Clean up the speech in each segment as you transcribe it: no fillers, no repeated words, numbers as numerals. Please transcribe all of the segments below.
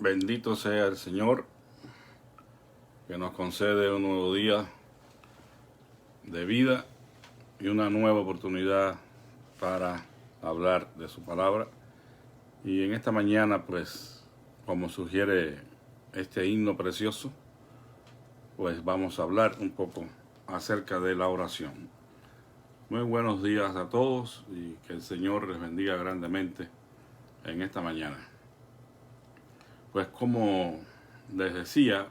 Bendito sea el Señor que nos concede un nuevo día de vida y una nueva oportunidad para hablar de su palabra. Y en esta mañana, pues, como sugiere este himno precioso, pues vamos a hablar un poco acerca de la oración. Muy buenos días a todos y que el Señor les bendiga grandemente en esta mañana. Pues como les decía,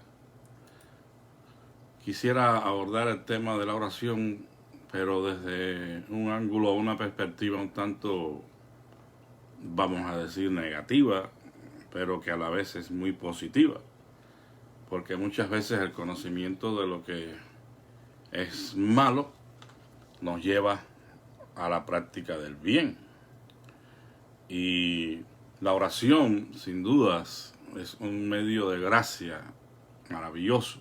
quisiera abordar el tema de la oración, pero desde un ángulo, una perspectiva un tanto, vamos a decir, negativa, pero que a la vez es muy positiva. Porque muchas veces el conocimiento de lo que es malo nos lleva a la práctica del bien. Y la oración, sin dudas, es un medio de gracia maravilloso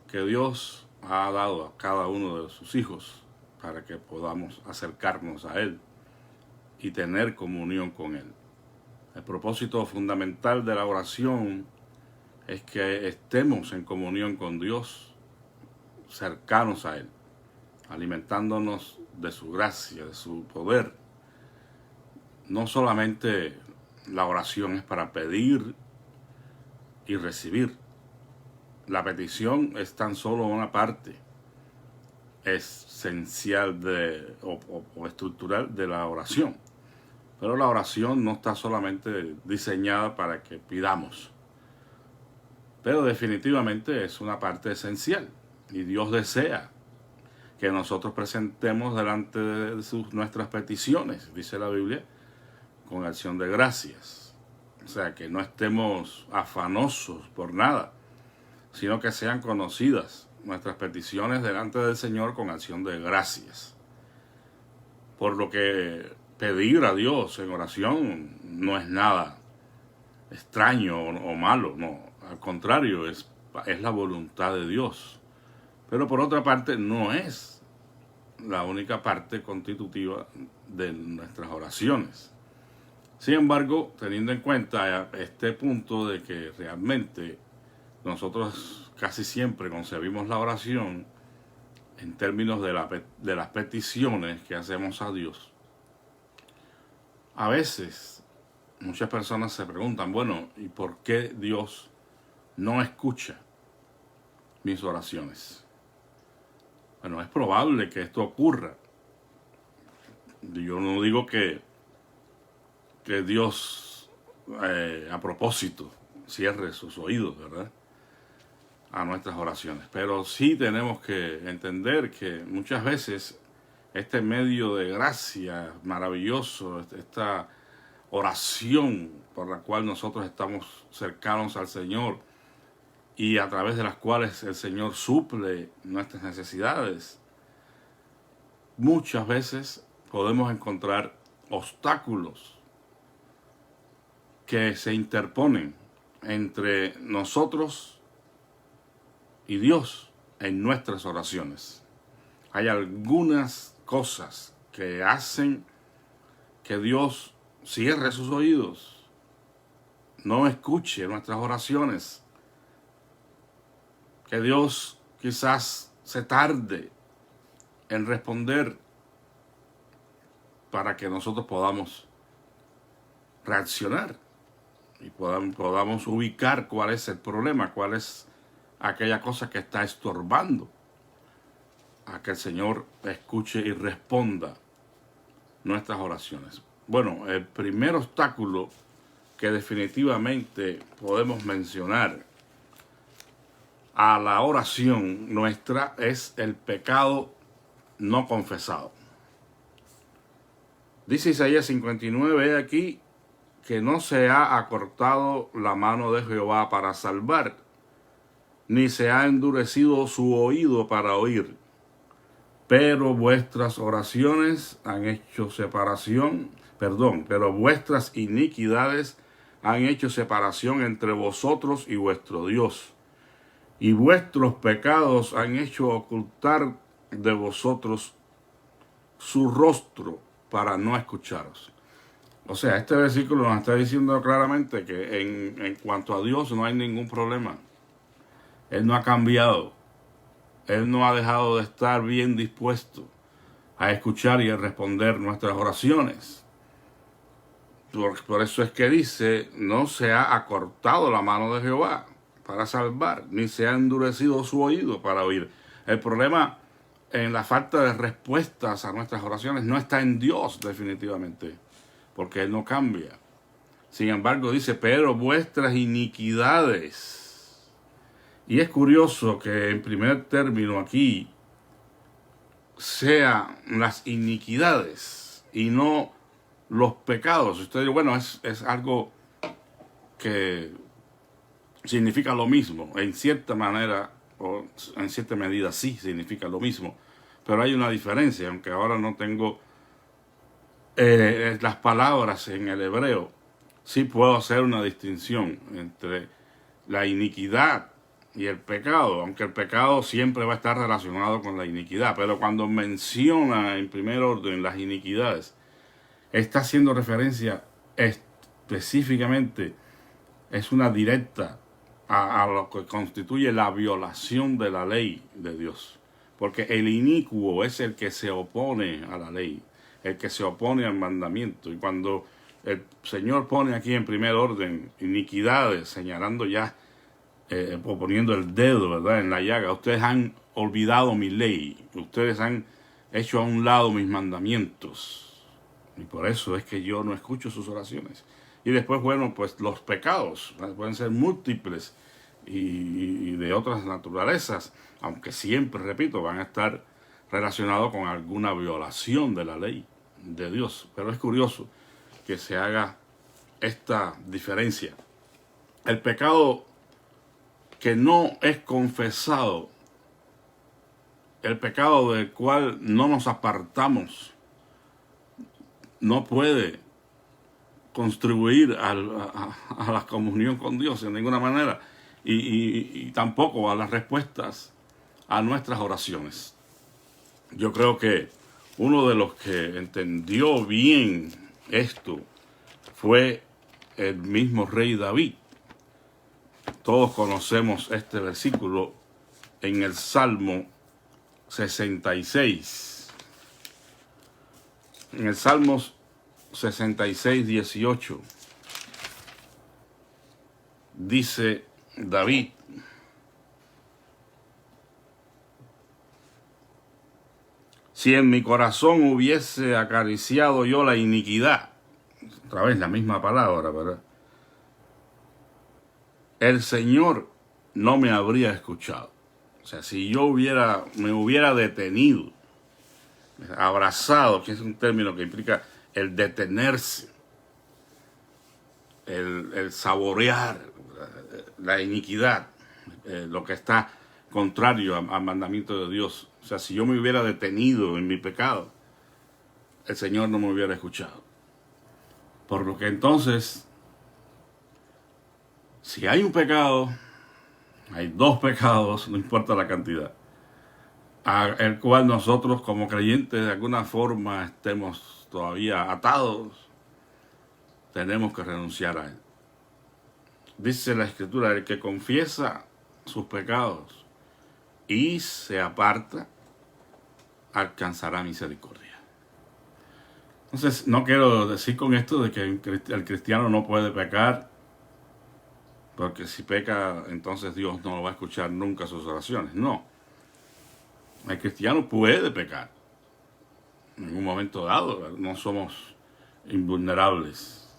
que Dios ha dado a cada uno de sus hijos para que podamos acercarnos a Él y tener comunión con Él. El propósito fundamental de la oración es que estemos en comunión con Dios, cercanos a Él, alimentándonos de su gracia, de su poder. No solamente la oración es para pedir y recibir. La petición es tan solo una parte esencial o estructural de la oración. Pero la oración no está solamente diseñada para que pidamos, pero definitivamente es una parte esencial. Y Dios desea que nosotros presentemos delante de nuestras peticiones, dice la Biblia, con acción de gracias. O sea, que no estemos afanosos por nada, sino que sean conocidas nuestras peticiones delante del Señor con acción de gracias. Por lo que pedir a Dios en oración no es nada extraño o malo, no. Al contrario, es la voluntad de Dios. Pero por otra parte, no es la única parte constitutiva de nuestras oraciones. Sin embargo, teniendo en cuenta este punto de que realmente nosotros casi siempre concebimos la oración en términos de las peticiones que hacemos a Dios, a veces muchas personas se preguntan, bueno, ¿y por qué Dios no escucha mis oraciones? Bueno, es probable que esto ocurra. Yo no digo que Dios a propósito cierre sus oídos, ¿verdad?, a nuestras oraciones. Pero sí tenemos que entender que muchas veces este medio de gracia maravilloso, esta oración por la cual nosotros estamos cercanos al Señor y a través de las cuales el Señor suple nuestras necesidades, muchas veces podemos encontrar obstáculos que se interponen entre nosotros y Dios en nuestras oraciones. Hay algunas cosas que hacen que Dios cierre sus oídos, no escuche nuestras oraciones, que Dios quizás se tarde en responder para que nosotros podamos reaccionar y podamos ubicar cuál es el problema, cuál es aquella cosa que está estorbando a que el Señor escuche y responda nuestras oraciones. Bueno, el primer obstáculo que definitivamente podemos mencionar a la oración nuestra es el pecado no confesado. Dice Isaías 59, he aquí que no se ha acortado la mano de Jehová para salvar, ni se ha endurecido su oído para oír. Pero vuestras oraciones han hecho pero vuestras iniquidades han hecho separación entre vosotros y vuestro Dios. Y vuestros pecados han hecho ocultar de vosotros su rostro para no escucharos. O sea, este versículo nos está diciendo claramente que en cuanto a Dios no hay ningún problema. Él no ha cambiado. Él no ha dejado de estar bien dispuesto a escuchar y a responder nuestras oraciones. Por eso es que dice, no se ha acortado la mano de Jehová para salvar, ni se ha endurecido su oído para oír. El problema en la falta de respuestas a nuestras oraciones no está en Dios definitivamente, porque Él no cambia. Sin embargo dice, pero vuestras iniquidades. Y es curioso que en primer término aquí sean las iniquidades y no los pecados. Usted dice, bueno, es algo que significa lo mismo. En cierta manera, o en cierta medida sí significa lo mismo. Pero hay una diferencia, aunque ahora no tengo las palabras en el hebreo. Sí puedo hacer una distinción entre la iniquidad y el pecado, aunque el pecado siempre va a estar relacionado con la iniquidad. Pero cuando menciona en primer orden las iniquidades, está haciendo referencia específicamente, es una directa a lo que constituye la violación de la ley de Dios. Porque el inicuo es el que se opone a la ley, el que se opone al mandamiento. Y cuando el Señor pone aquí en primer orden iniquidades, señalando ya, o poniendo el dedo, ¿verdad?, en la llaga, ustedes han olvidado mi ley, ustedes han hecho a un lado mis mandamientos. Y por eso es que yo no escucho sus oraciones. Y después, bueno, pues los pecados pueden ser múltiples y de otras naturalezas, aunque siempre, repito, van a estar relacionados con alguna violación de la ley de Dios. Pero es curioso que se haga esta diferencia. El pecado que no es confesado, el pecado del cual no nos apartamos, no puede contribuir a la comunión con Dios en ninguna manera y tampoco a las respuestas a nuestras oraciones. Yo creo que uno de los que entendió bien esto fue el mismo rey David. Todos conocemos este versículo en el Salmo 66. En el Salmo 66, 18, dice David: si en mi corazón hubiese acariciado yo la iniquidad, otra vez la misma palabra, ¿verdad?, el Señor no me habría escuchado. O sea, si yo me hubiera detenido, abrazado, que es un término que implica el detenerse, el saborear la iniquidad, lo que está contrario al mandamiento de Dios. O sea, si yo me hubiera detenido en mi pecado, el Señor no me hubiera escuchado. Por lo que entonces, si hay un pecado, hay dos pecados, no importa la cantidad, al cual nosotros como creyentes de alguna forma estemos todavía atados, tenemos que renunciar a él. Dice la Escritura, el que confiesa sus pecados y se aparta, alcanzará misericordia. Entonces, no quiero decir con esto de que el cristiano no puede pecar, porque si peca, entonces Dios no va a escuchar nunca sus oraciones. No. El cristiano puede pecar. En un momento dado, no somos invulnerables.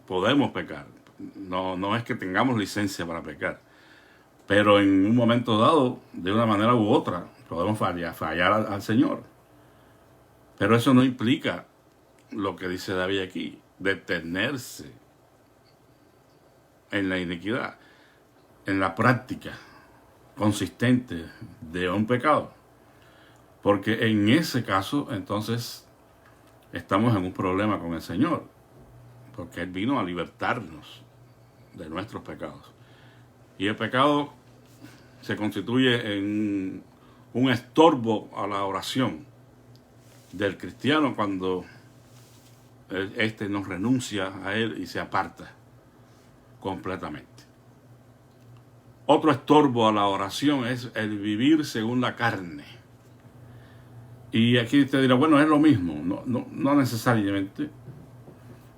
Podemos pecar. No es que tengamos licencia para pecar. Pero en un momento dado, de una manera u otra, podemos fallar al Señor. Pero eso no implica lo que dice David aquí, detenerse en la iniquidad, en la práctica consistente de un pecado. Porque en ese caso, entonces, estamos en un problema con el Señor. Porque Él vino a libertarnos de nuestros pecados. Y el pecado se constituye en un estorbo a la oración del cristiano cuando este no renuncia a él y se aparta completamente. Otro estorbo a la oración es el vivir según la carne. Y aquí te dirá, bueno, es lo mismo. No necesariamente.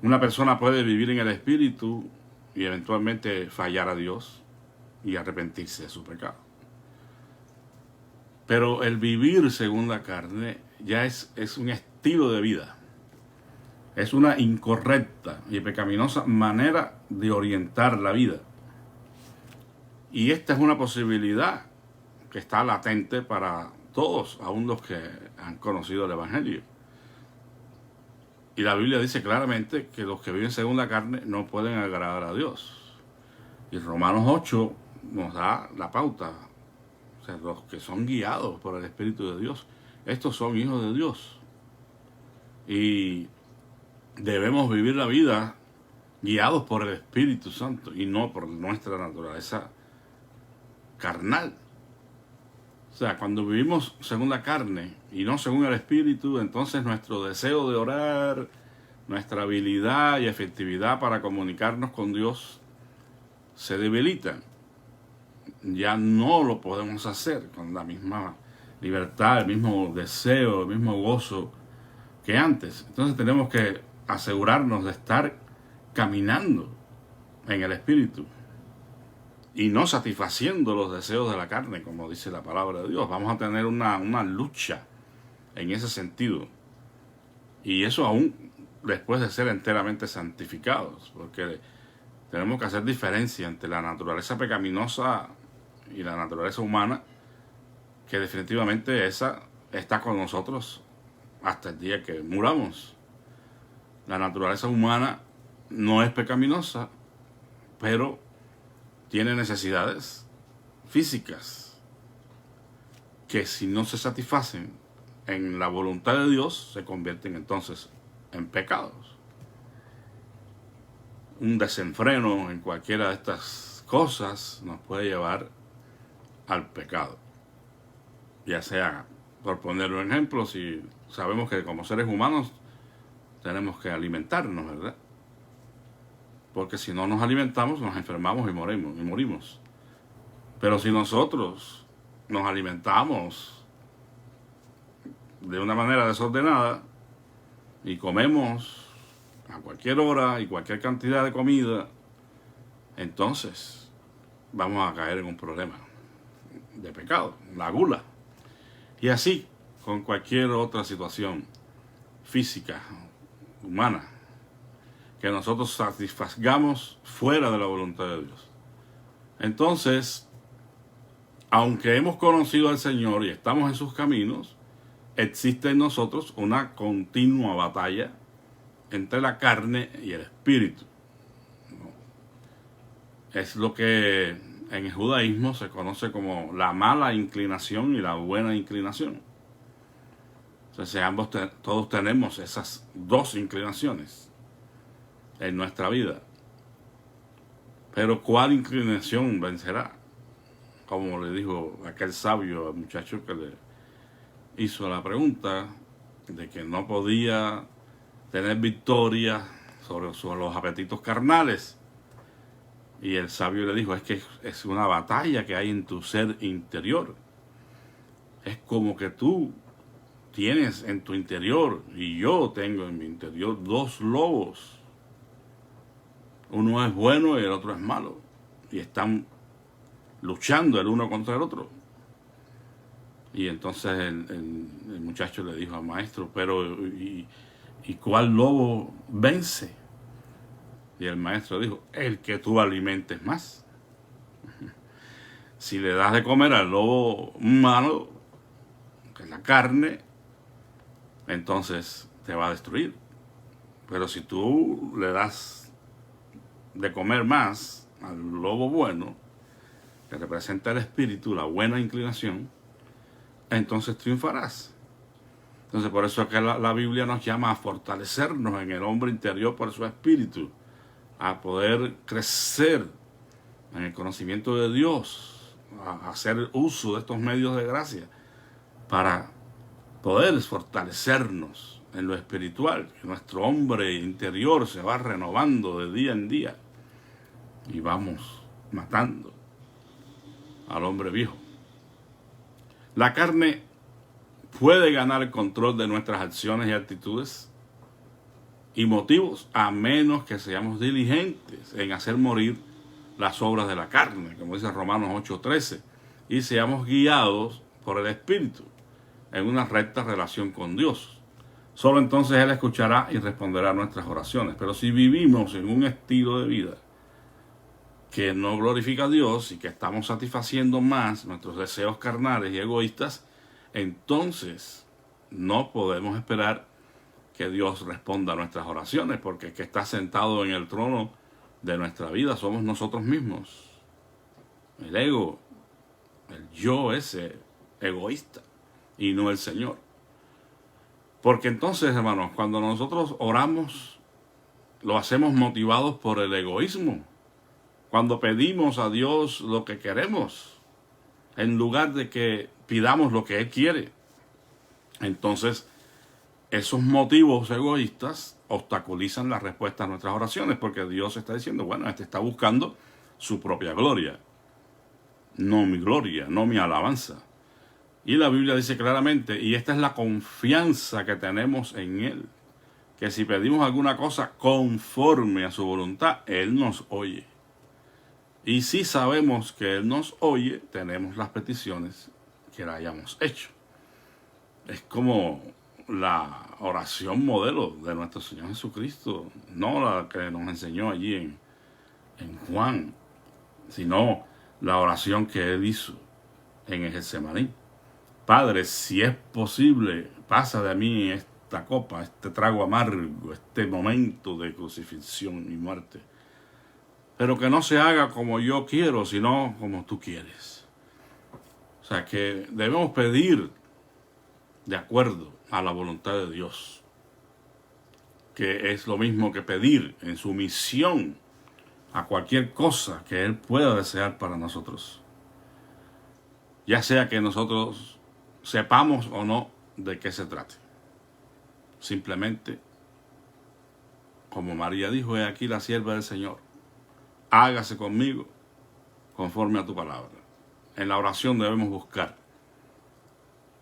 Una persona puede vivir en el Espíritu y eventualmente fallar a Dios y arrepentirse de su pecado. Pero el vivir según la carne ya es un estilo de vida. Es una incorrecta y pecaminosa manera de orientar la vida. Y esta es una posibilidad que está latente para todos, aun los que han conocido el Evangelio. Y la Biblia dice claramente que los que viven según la carne no pueden agradar a Dios. Y Romanos 8 nos da la pauta. O sea, los que son guiados por el Espíritu de Dios, estos son hijos de Dios. Y debemos vivir la vida guiados por el Espíritu Santo y no por nuestra naturaleza carnal. O sea, cuando vivimos según la carne y no según el Espíritu, entonces nuestro deseo de orar, nuestra habilidad y efectividad para comunicarnos con Dios se debilitan. Ya no lo podemos hacer con la misma libertad, el mismo deseo, el mismo gozo que antes. Entonces tenemos que asegurarnos de estar caminando en el Espíritu y no satisfaciendo los deseos de la carne, como dice la palabra de Dios. Vamos a tener una lucha en ese sentido. Y eso aún después de ser enteramente santificados, porque tenemos que hacer diferencia entre la naturaleza pecaminosa y la naturaleza humana, que definitivamente esa está con nosotros hasta el día que muramos. La naturaleza humana no es pecaminosa, pero tiene necesidades físicas que, si no se satisfacen en la voluntad de Dios, se convierten entonces en pecados. Un desenfreno en cualquiera de estas cosas nos puede llevar al pecado. Ya sea, por poner un ejemplo, si sabemos que como seres humanos tenemos que alimentarnos, ¿verdad? Porque si no nos alimentamos, nos enfermamos y morimos. Pero si nosotros nos alimentamos de una manera desordenada y comemos a cualquier hora y cualquier cantidad de comida, entonces vamos a caer en un problema de pecado, la gula. Y así con cualquier otra situación física, humana, que nosotros satisfagamos fuera de la voluntad de Dios. Entonces, aunque hemos conocido al Señor y estamos en sus caminos, existe en nosotros una continua batalla entre la carne y el espíritu. Es lo que en el judaísmo se conoce como la mala inclinación y la buena inclinación. Entonces todos tenemos esas dos inclinaciones en nuestra vida. Pero ¿cuál inclinación vencerá? Como le dijo aquel sabio al muchacho que le hizo la pregunta de que no podía tener victoria sobre los apetitos carnales. Y el sabio le dijo, es que es una batalla que hay en tu ser interior. Es como que tú tienes en tu interior y yo tengo en mi interior dos lobos. Uno es bueno y el otro es malo. Y están luchando el uno contra el otro. Y entonces el muchacho le dijo al maestro, pero ¿y cuál lobo vence? Y el maestro dijo, el que tú alimentes más. Si le das de comer al lobo malo, que es la carne, entonces te va a destruir. Pero si tú le das de comer más al lobo bueno, que representa el espíritu, la buena inclinación, entonces triunfarás. Entonces por eso es que la Biblia nos llama a fortalecernos en el hombre interior por su espíritu, a poder crecer en el conocimiento de Dios, a hacer uso de estos medios de gracia para poder fortalecernos en lo espiritual, que nuestro hombre interior se va renovando de día en día y vamos matando al hombre viejo. La carne puede ganar el control de nuestras acciones y actitudes y motivos a menos que seamos diligentes en hacer morir las obras de la carne, como dice Romanos 8:13, y seamos guiados por el Espíritu en una recta relación con Dios. Solo entonces Él escuchará y responderá a nuestras oraciones. Pero si vivimos en un estilo de vida que no glorifica a Dios y que estamos satisfaciendo más nuestros deseos carnales y egoístas, entonces no podemos esperar que Dios responda a nuestras oraciones, porque el que está sentado en el trono de nuestra vida somos nosotros mismos. El ego, el yo ese egoísta y no el Señor. Porque entonces, hermanos, cuando nosotros oramos, lo hacemos motivados por el egoísmo. Cuando pedimos a Dios lo que queremos, en lugar de que pidamos lo que Él quiere, entonces esos motivos egoístas obstaculizan la respuesta a nuestras oraciones, porque Dios está diciendo, bueno, este está buscando su propia gloria, no mi gloria, no mi alabanza. Y la Biblia dice claramente, y esta es la confianza que tenemos en Él, que si pedimos alguna cosa conforme a su voluntad, Él nos oye. Y si sabemos que Él nos oye, tenemos las peticiones que le hayamos hecho. Es como la oración modelo de nuestro Señor Jesucristo, no la que nos enseñó allí en Juan, sino la oración que Él hizo en el Getsemaní. Padre, si es posible, pasa de mí esta copa, este trago amargo, este momento de crucifixión y muerte. Pero que no se haga como yo quiero, sino como tú quieres. O sea, que debemos pedir de acuerdo a la voluntad de Dios, que es lo mismo que pedir en sumisión a cualquier cosa que Él pueda desear para nosotros. Ya sea que nosotros sepamos o no de qué se trate. Simplemente, como María dijo, he aquí la sierva del Señor, hágase conmigo conforme a tu palabra. En la oración debemos buscar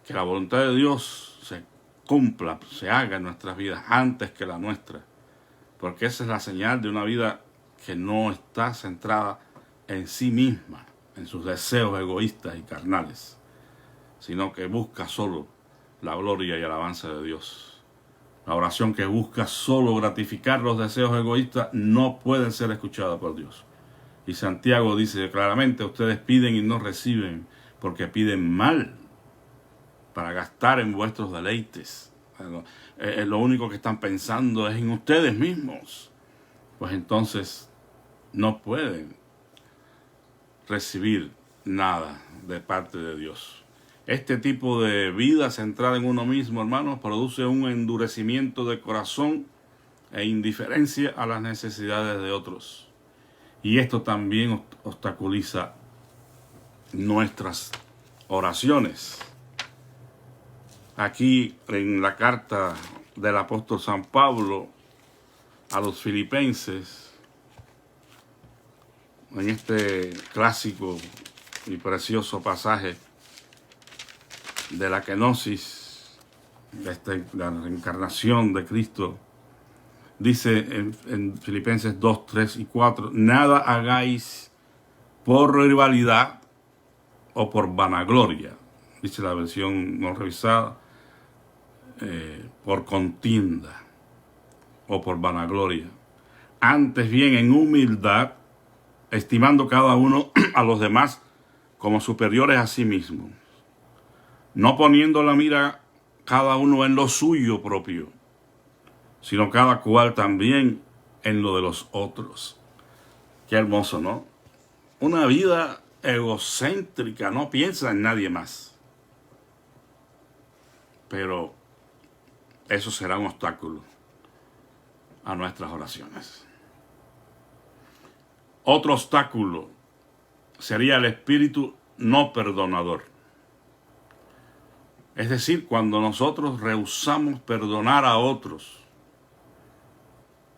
que la voluntad de Dios se cumpla, se haga en nuestras vidas antes que la nuestra, porque esa es la señal de una vida que no está centrada en sí misma, en sus deseos egoístas y carnales, sino que busca solo la gloria y alabanza de Dios. La oración que busca solo gratificar los deseos egoístas no puede ser escuchada por Dios. Y Santiago dice claramente, ustedes piden y no reciben, porque piden mal, para gastar en vuestros deleites. Lo único que están pensando es en ustedes mismos. Pues entonces no pueden recibir nada de parte de Dios. Este tipo de vida centrada en uno mismo, hermanos, produce un endurecimiento de corazón e indiferencia a las necesidades de otros. Y esto también obstaculiza nuestras oraciones. Aquí en la carta del apóstol San Pablo a los filipenses, en este clásico y precioso pasaje de la kenosis, de la reencarnación de Cristo, dice en Filipenses 2, 3 y 4, nada hagáis por rivalidad o por vanagloria, dice la versión no revisada, por contienda o por vanagloria. Antes bien en humildad, estimando cada uno a los demás como superiores a sí mismo, no poniendo la mira cada uno en lo suyo propio, sino cada cual también en lo de los otros. Qué hermoso, ¿no? Una vida egocéntrica, no piensa en nadie más. Pero eso será un obstáculo a nuestras oraciones. Otro obstáculo sería el espíritu no perdonador. Es decir, cuando nosotros rehusamos perdonar a otros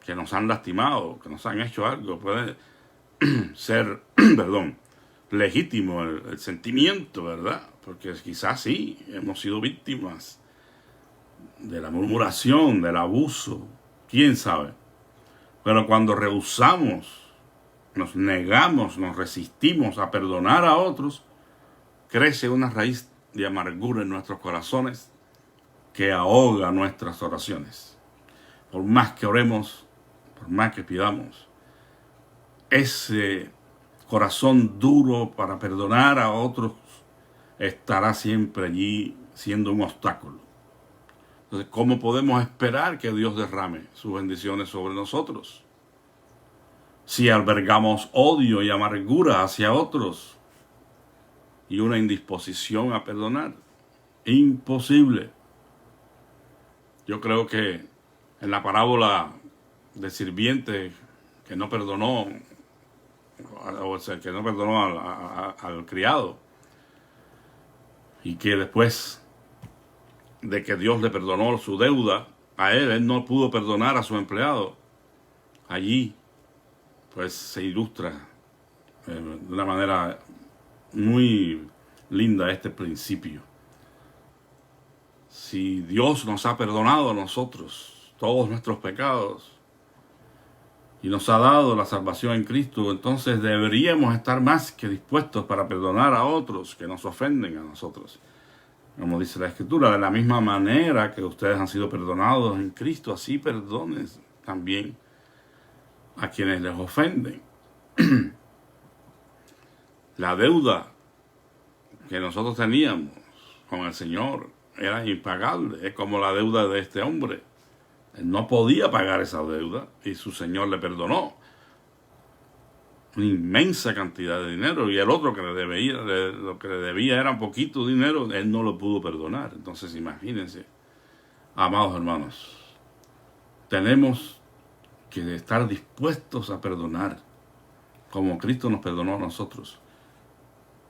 que nos han lastimado, que nos han hecho algo, puede ser, perdón, legítimo el sentimiento, ¿verdad? Porque quizás sí, hemos sido víctimas de la murmuración, del abuso, quién sabe. Pero cuando rehusamos, nos negamos, nos resistimos a perdonar a otros, crece una raíz de amargura en nuestros corazones que ahoga nuestras oraciones. Por más que oremos, por más que pidamos, ese corazón duro para perdonar a otros estará siempre allí siendo un obstáculo. Entonces, ¿cómo podemos esperar que Dios derrame sus bendiciones sobre nosotros si albergamos odio y amargura hacia otros y una indisposición a perdonar? Imposible. Yo creo que en la parábola del sirviente que no perdonó, o sea, que no perdonó al criado, y que después de que Dios le perdonó su deuda a él no pudo perdonar a su empleado. Allí pues se ilustra de una manera muy linda este principio. Si Dios nos ha perdonado a nosotros todos nuestros pecados y nos ha dado la salvación en Cristo, entonces deberíamos estar más que dispuestos para perdonar a otros que nos ofenden a nosotros. Como dice la Escritura, de la misma manera que ustedes han sido perdonados en Cristo, así perdonen también a quienes les ofenden. La deuda que nosotros teníamos con el Señor era impagable. Es como la deuda de este hombre. Él no podía pagar esa deuda y su Señor le perdonó una inmensa cantidad de dinero, y el otro que lo que le debía era un poquito dinero, él no lo pudo perdonar. Entonces imagínense, amados hermanos, tenemos que estar dispuestos a perdonar como Cristo nos perdonó a nosotros.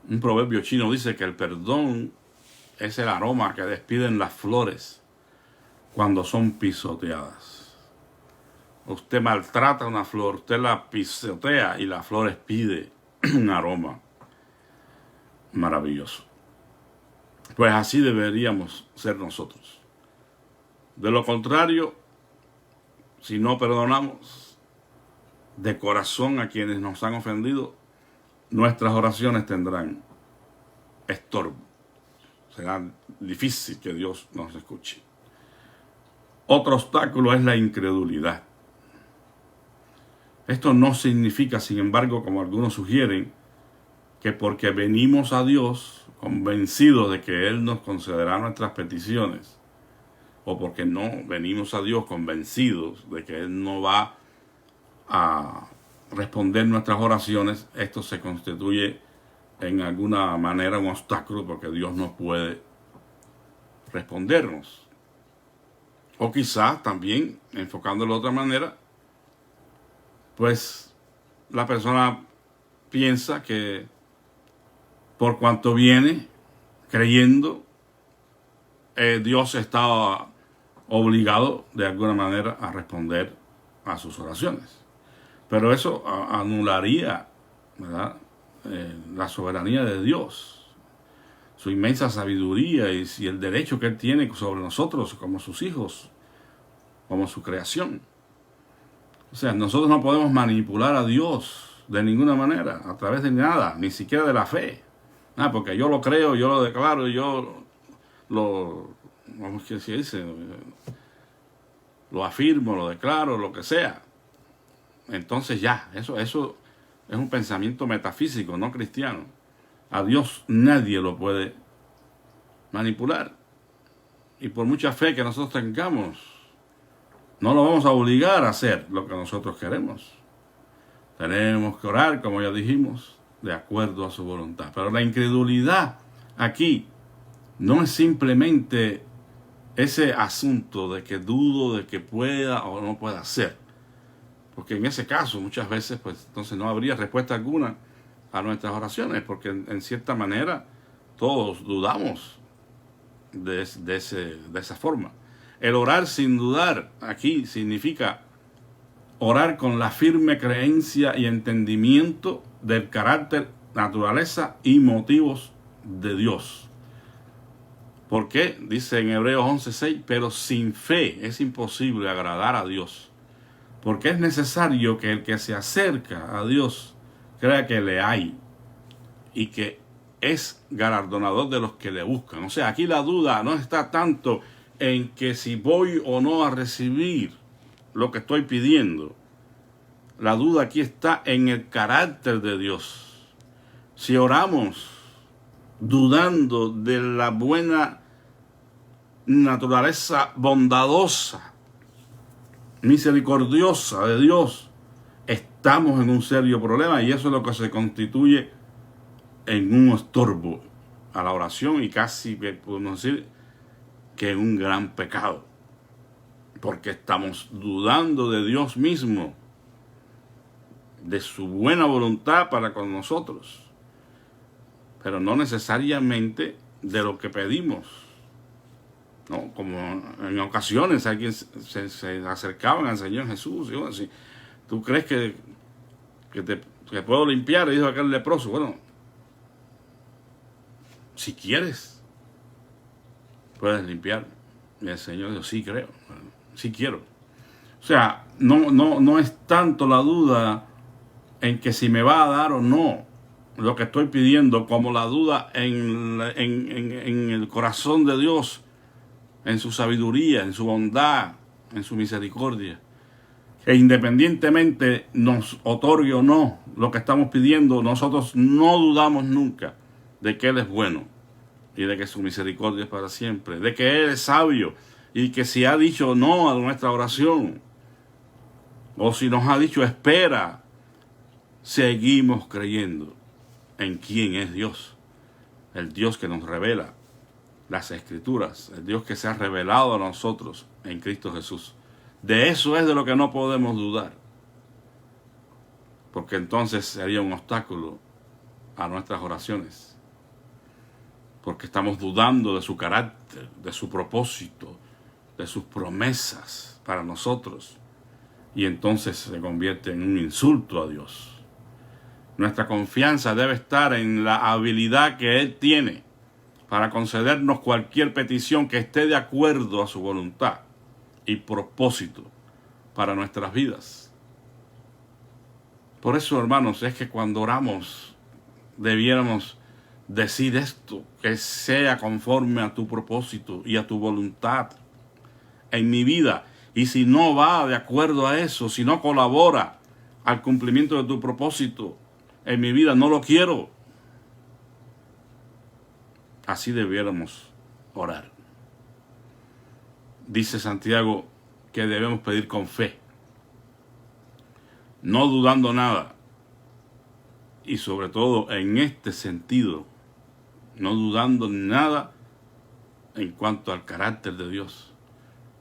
Un proverbio chino dice que el perdón es el aroma que despiden las flores cuando son pisoteadas. Usted maltrata una flor, usted la pisotea y la flor expide un aroma maravilloso. Pues así deberíamos ser nosotros. De lo contrario, si no perdonamos de corazón a quienes nos han ofendido, nuestras oraciones tendrán estorbo. Será difícil que Dios nos escuche. Otro obstáculo es la incredulidad. Esto no significa, sin embargo, como algunos sugieren, que porque venimos a Dios convencidos de que Él nos concederá nuestras peticiones, o porque no venimos a Dios convencidos de que Él no va a responder nuestras oraciones, esto se constituye en alguna manera un obstáculo porque Dios no puede respondernos. O quizás también, enfocándolo de otra manera, pues la persona piensa que por cuanto viene creyendo, Dios está obligado de alguna manera a responder a sus oraciones. Pero eso anularía, ¿verdad?, la soberanía de Dios, su inmensa sabiduría y el derecho que Él tiene sobre nosotros como sus hijos, como su creación. O sea, nosotros no podemos manipular a Dios de ninguna manera, a través de nada, ni siquiera de la fe. Porque yo lo creo, yo lo declaro, yo ¿cómo es que se dice? Lo afirmo, lo declaro, lo que sea. Entonces ya, eso es un pensamiento metafísico, no cristiano. A Dios nadie lo puede manipular. Y por mucha fe que nosotros tengamos, no lo vamos a obligar a hacer lo que nosotros queremos. Tenemos que orar, como ya dijimos, de acuerdo a su voluntad. Pero la incredulidad aquí no es simplemente ese asunto de que dudo de que pueda o no pueda hacer. Porque en ese caso muchas veces pues entonces no habría respuesta alguna a nuestras oraciones, porque en cierta manera todos dudamos de esa forma. El orar sin dudar aquí significa orar con la firme creencia y entendimiento del carácter, naturaleza y motivos de Dios. ¿Por qué? Dice en Hebreos 11:6, pero sin fe es imposible agradar a Dios, porque es necesario que el que se acerca a Dios crea que le hay y que es galardonador de los que le buscan. O sea, aquí la duda no está tanto en que si voy o no a recibir lo que estoy pidiendo. La duda aquí está en el carácter de Dios. Si oramos dudando de la buena naturaleza bondadosa, misericordiosa de Dios, estamos en un serio problema, y eso es lo que se constituye en un estorbo a la oración, y casi podemos decir que es un gran pecado, porque estamos dudando de Dios mismo, de su buena voluntad para con nosotros, pero no necesariamente de lo que pedimos, ¿no? Como en ocasiones alguien se acercaban al Señor Jesús y dijo así: ¿tú crees que puedo limpiar? Y dijo aquel leproso: bueno, si quieres puedes limpiar. Y el Señor dijo: sí creo, sí quiero. O sea, no es tanto la duda en que si me va a dar o no lo que estoy pidiendo, como la duda en el corazón de Dios, en su sabiduría, en su bondad, en su misericordia, que independientemente nos otorgue o no lo que estamos pidiendo, nosotros no dudamos nunca de que Él es bueno y de que su misericordia es para siempre, de que Él es sabio y que si ha dicho no a nuestra oración, o si nos ha dicho espera, seguimos creyendo en quién es Dios, el Dios que nos revela las Escrituras, el Dios que se ha revelado a nosotros en Cristo Jesús. De eso es de lo que no podemos dudar, porque entonces sería un obstáculo a nuestras oraciones, porque estamos dudando de su carácter, de su propósito, de sus promesas para nosotros, y entonces se convierte en un insulto a Dios. Nuestra confianza debe estar en la habilidad que Él tiene para concedernos cualquier petición que esté de acuerdo a su voluntad y propósito para nuestras vidas. Por eso, hermanos, es que cuando oramos debiéramos decir esto: que sea conforme a tu propósito y a tu voluntad en mi vida. Y si no va de acuerdo a eso, si no colabora al cumplimiento de tu propósito en mi vida, no lo quiero. Así debiéramos orar. Dice Santiago que debemos pedir con fe, no dudando nada, y sobre todo en este sentido, no dudando nada en cuanto al carácter de Dios.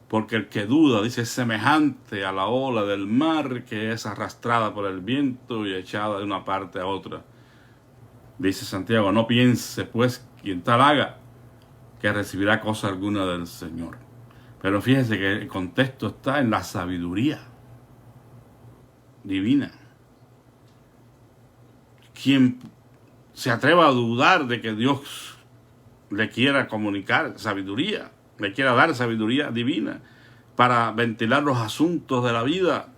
Porque el que duda, dice, es semejante a la ola del mar que es arrastrada por el viento y echada de una parte a otra. Dice Santiago: no piense pues quien tal haga que recibirá cosa alguna del Señor. Pero fíjense que el contexto está en la sabiduría divina. Quien se atreva a dudar de que Dios le quiera comunicar sabiduría, le quiera dar sabiduría divina para ventilar los asuntos de la vida,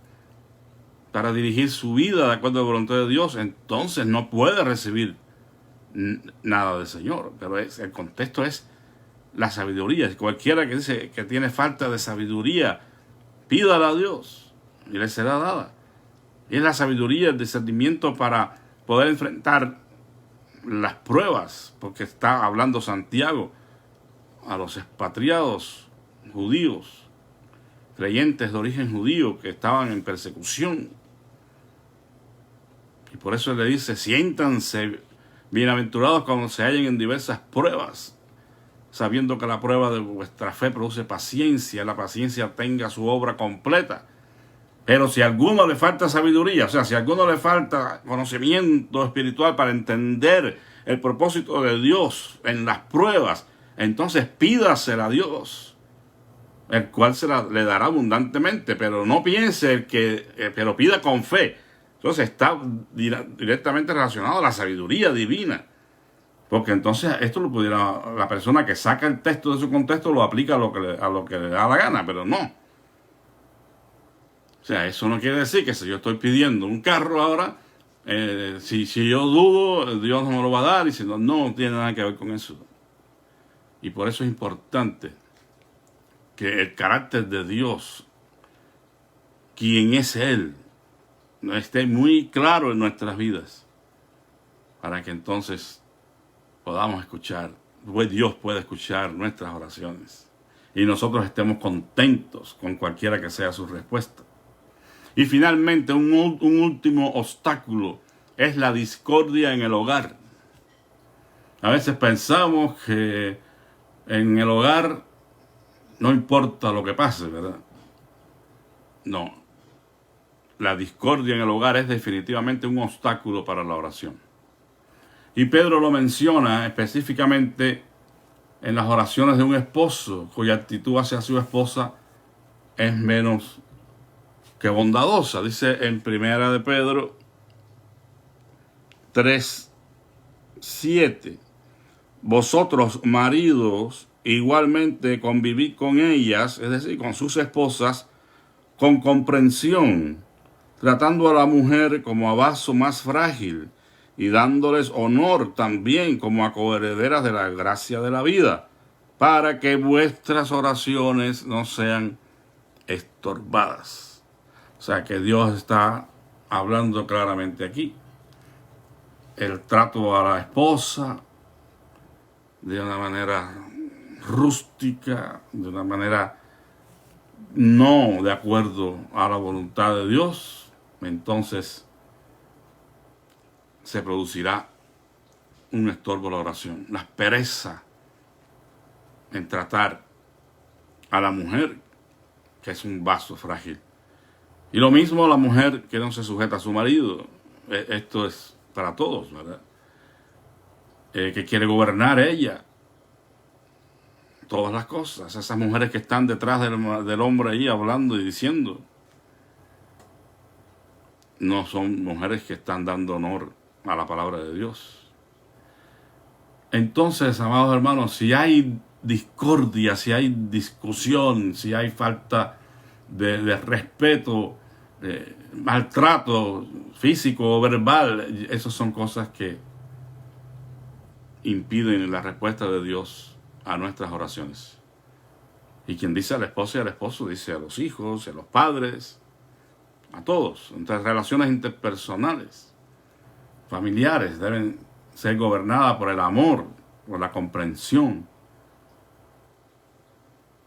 para dirigir su vida de acuerdo a la voluntad de Dios, entonces no puede recibir nada del Señor. Pero el contexto es la sabiduría. Cualquiera que dice que tiene falta de sabiduría, pídala a Dios y le será dada. Y es la sabiduría, el discernimiento para poder enfrentar las pruebas, porque está hablando Santiago a los expatriados judíos, creyentes de origen judío que estaban en persecución. Y por eso le dice: siéntanse bienaventurados cuando se hallen en diversas pruebas, sabiendo que la prueba de vuestra fe produce paciencia, la paciencia tenga su obra completa. Pero si a alguno le falta sabiduría, o sea, si a alguno le falta conocimiento espiritual para entender el propósito de Dios en las pruebas, entonces pídasela a Dios, el cual le dará abundantemente, pero no piense pero pida con fe. Entonces está directamente relacionado a la sabiduría divina, porque entonces esto lo pudiera, la persona que saca el texto de su contexto lo aplica a lo que le da la gana, pero no. O sea, eso no quiere decir que si yo estoy pidiendo un carro ahora, si yo dudo, Dios no me lo va a dar, y si no, no tiene nada que ver con eso. Y por eso es importante que el carácter de Dios, quien es Él, esté muy claro en nuestras vidas, para que entonces podamos escuchar, pues Dios pueda escuchar nuestras oraciones y nosotros estemos contentos con cualquiera que sea su respuesta. Y finalmente, un último obstáculo es la discordia en el hogar. A veces pensamos que en el hogar no importa lo que pase, ¿verdad? No. La discordia en el hogar es definitivamente un obstáculo para la oración. Y Pedro lo menciona específicamente en las oraciones de un esposo cuya actitud hacia su esposa es menos que bondadosa. Dice en Primera de Pedro 3:7: vosotros, maridos, igualmente convivid con ellas, es decir, con sus esposas, con comprensión, tratando a la mujer como a vaso más frágil y dándoles honor también como a coherederas de la gracia de la vida, para que vuestras oraciones no sean estorbadas. O sea que Dios está hablando claramente aquí. El trato a la esposa de una manera rústica, de una manera no de acuerdo a la voluntad de Dios, entonces se producirá un estorbo a la oración. La aspereza en tratar a la mujer, que es un vaso frágil. Y lo mismo la mujer que no se sujeta a su marido. Esto es para todos, ¿verdad? Que quiere gobernar ella todas las cosas. Esas mujeres que están detrás del hombre ahí hablando y diciendo, no son mujeres que están dando honor a la palabra de Dios. Entonces, amados hermanos, si hay discordia, si hay discusión, si hay falta de respeto, maltrato físico o verbal, esas son cosas que impiden la respuesta de Dios a nuestras oraciones. Y quien dice a la esposa y al esposo, dice a los hijos, a los padres, a todos. Entre relaciones interpersonales, familiares, deben ser gobernadas por el amor, por la comprensión,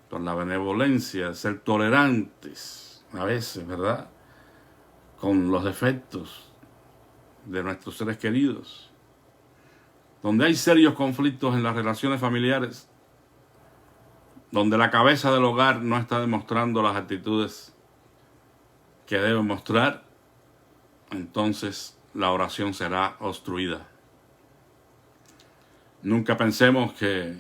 por la benevolencia, ser tolerantes a veces, ¿verdad?, con los defectos de nuestros seres queridos. Donde hay serios conflictos en las relaciones familiares, donde la cabeza del hogar no está demostrando las actitudes que debe mostrar, entonces la oración será obstruida. Nunca pensemos que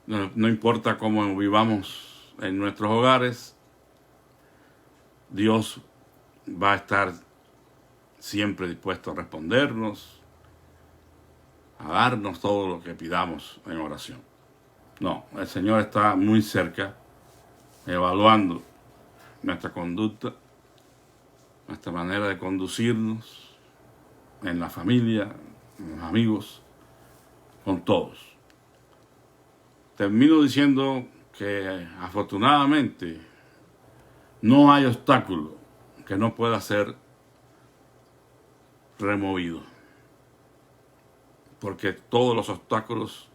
no importa cómo vivamos en nuestros hogares, Dios va a estar siempre dispuesto a respondernos, a darnos todo lo que pidamos en oración. No, el Señor está muy cerca, evaluando nuestra conducta, nuestra manera de conducirnos en la familia, con los amigos, con todos. Termino diciendo que afortunadamente no hay obstáculo que no pueda ser removido, porque todos los obstáculos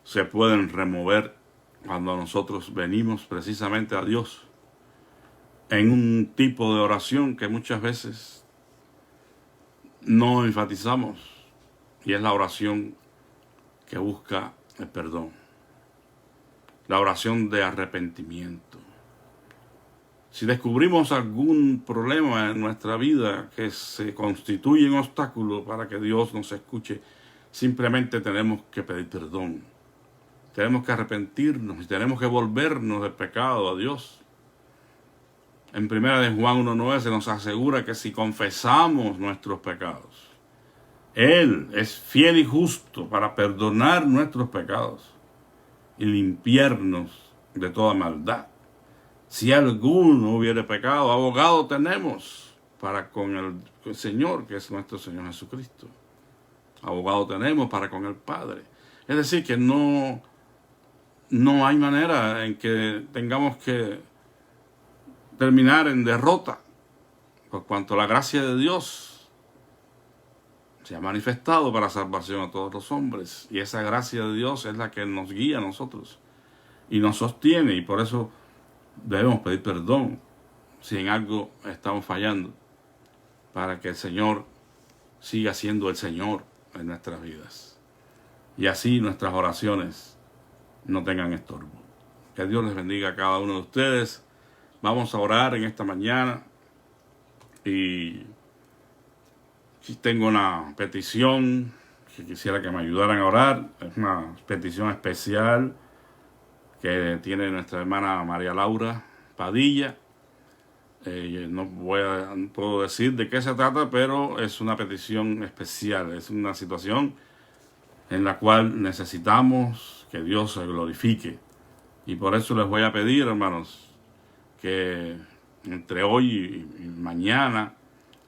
se pueden remover cuando nosotros venimos precisamente a Dios en un tipo de oración que muchas veces no enfatizamos, y es la oración que busca el perdón, la oración de arrepentimiento. Si descubrimos algún problema en nuestra vida que se constituye un obstáculo para que Dios nos escuche, simplemente tenemos que pedir perdón tenemos que arrepentirnos y tenemos que volvernos del pecado a Dios. En 1 de Juan 1:9 se nos asegura que si confesamos nuestros pecados, Él es fiel y justo para perdonar nuestros pecados y limpiarnos de toda maldad. Si alguno hubiere pecado, abogado tenemos para con el Señor, que es nuestro Señor Jesucristo. Abogado tenemos para con el Padre. Es decir, que no hay manera en que tengamos que terminar en derrota, por cuanto la gracia de Dios se ha manifestado para salvación a todos los hombres, y esa gracia de Dios es la que nos guía a nosotros y nos sostiene, y por eso debemos pedir perdón si en algo estamos fallando, para que el Señor siga siendo el Señor en nuestras vidas, y así nuestras oraciones no tengan estorbo. Que Dios les bendiga a cada uno de ustedes. Vamos a orar en esta mañana, y tengo una petición que quisiera que me ayudaran a orar. Es una petición especial que tiene nuestra hermana María Laura Padilla. No puedo decir de qué se trata, pero es una petición especial. Es una situación en la cual necesitamos que Dios se glorifique. Y por eso les voy a pedir, hermanos, que entre hoy y mañana,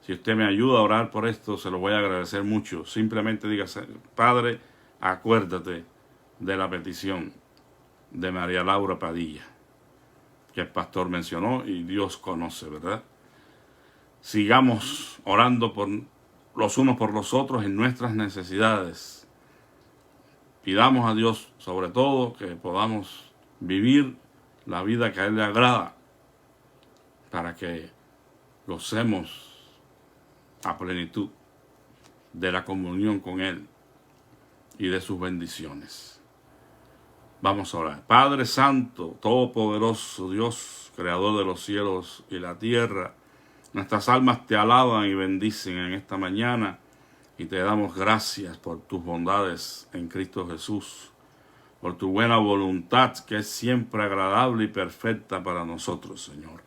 si usted me ayuda a orar por esto, se lo voy a agradecer mucho. Simplemente dígase: Padre, acuérdate de la petición de María Laura Padilla, que el pastor mencionó y Dios conoce, ¿verdad? Sigamos orando por los unos por los otros en nuestras necesidades. Pidamos a Dios, sobre todo, que podamos vivir la vida que a Él le agrada, para que gocemos a plenitud de la comunión con Él y de sus bendiciones. Vamos a orar. Padre Santo, Todopoderoso Dios, Creador de los cielos y la tierra, nuestras almas te alaban y bendicen en esta mañana, y te damos gracias por tus bondades en Cristo Jesús, por tu buena voluntad que es siempre agradable y perfecta para nosotros, Señor.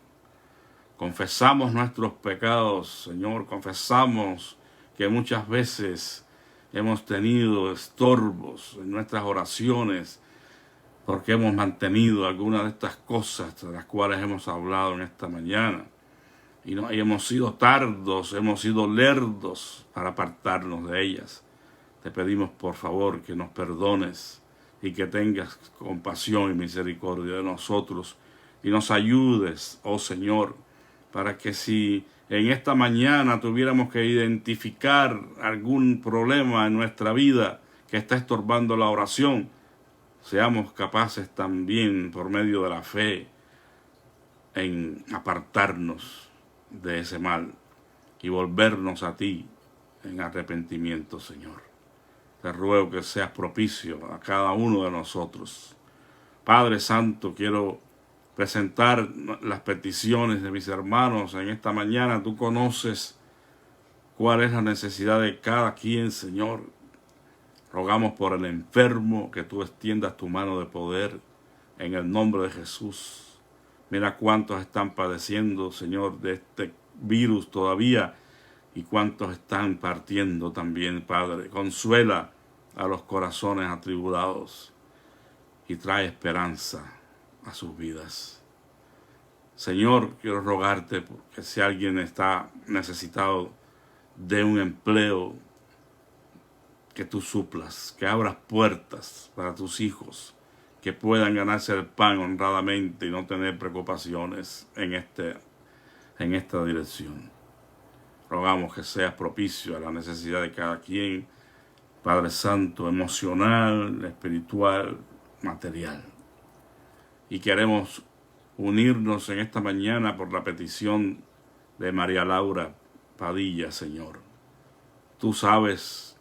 Confesamos nuestros pecados, Señor. Confesamos que muchas veces hemos tenido estorbos en nuestras oraciones, porque hemos mantenido algunas de estas cosas de las cuales hemos hablado en esta mañana. Y hemos sido tardos, hemos sido lerdos para apartarnos de ellas. Te pedimos, por favor, que nos perdones y que tengas compasión y misericordia de nosotros, y nos ayudes, oh Señor, para que si en esta mañana tuviéramos que identificar algún problema en nuestra vida que está estorbando la oración, seamos capaces también, por medio de la fe, en apartarnos de ese mal y volvernos a ti en arrepentimiento, Señor. Te ruego que seas propicio a cada uno de nosotros. Padre Santo, quiero presentar las peticiones de mis hermanos en esta mañana. Tú conoces cuál es la necesidad de cada quien, Señor. Rogamos por el enfermo, que tú extiendas tu mano de poder en el nombre de Jesús. Mira cuántos están padeciendo, Señor, de este virus todavía, y cuántos están partiendo también, Padre. Consuela a los corazones atribulados y trae esperanza a sus vidas. Señor, quiero rogarte que si alguien está necesitado de un empleo, que tú suplas, que abras puertas para tus hijos, que puedan ganarse el pan honradamente y no tener preocupaciones en esta dirección. Rogamos que seas propicio a la necesidad de cada quien, Padre Santo, emocional, espiritual, material. Y queremos unirnos en esta mañana por la petición de María Laura Padilla, Señor. Tú sabes,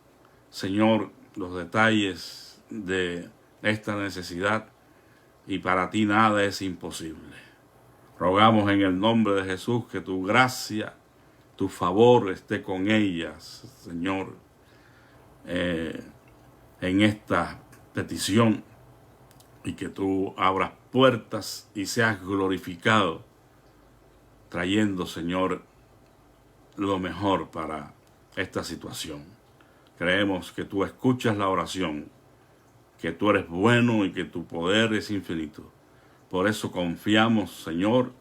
Señor, los detalles de esta necesidad, y para ti nada es imposible. Rogamos en el nombre de Jesús que tu gracia, tu favor esté con ellas, Señor, en esta petición, y que tú abras puertas y seas glorificado, trayendo, Señor, lo mejor para esta situación. Creemos que tú escuchas la oración, que tú eres bueno y que tu poder es infinito. Por eso confiamos, Señor,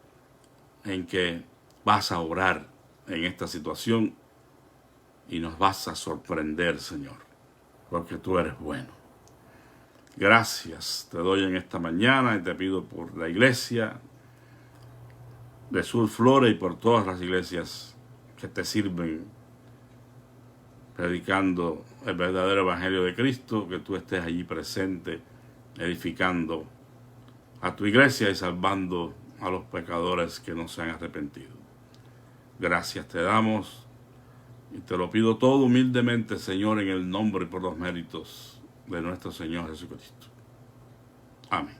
en que vas a orar en esta situación y nos vas a sorprender, Señor, porque tú eres bueno. Gracias te doy en esta mañana y te pido por la iglesia de Sur Flora y por todas las iglesias que te sirven predicando el verdadero evangelio de Cristo, que tú estés allí presente, edificando a tu iglesia y salvando a los pecadores que no se han arrepentido. Gracias te damos y te lo pido todo humildemente, Señor, en el nombre y por los méritos de nuestro Señor Jesucristo. Amén.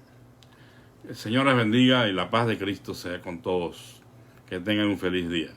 El Señor les bendiga y la paz de Cristo sea con todos. Que tengan un feliz día.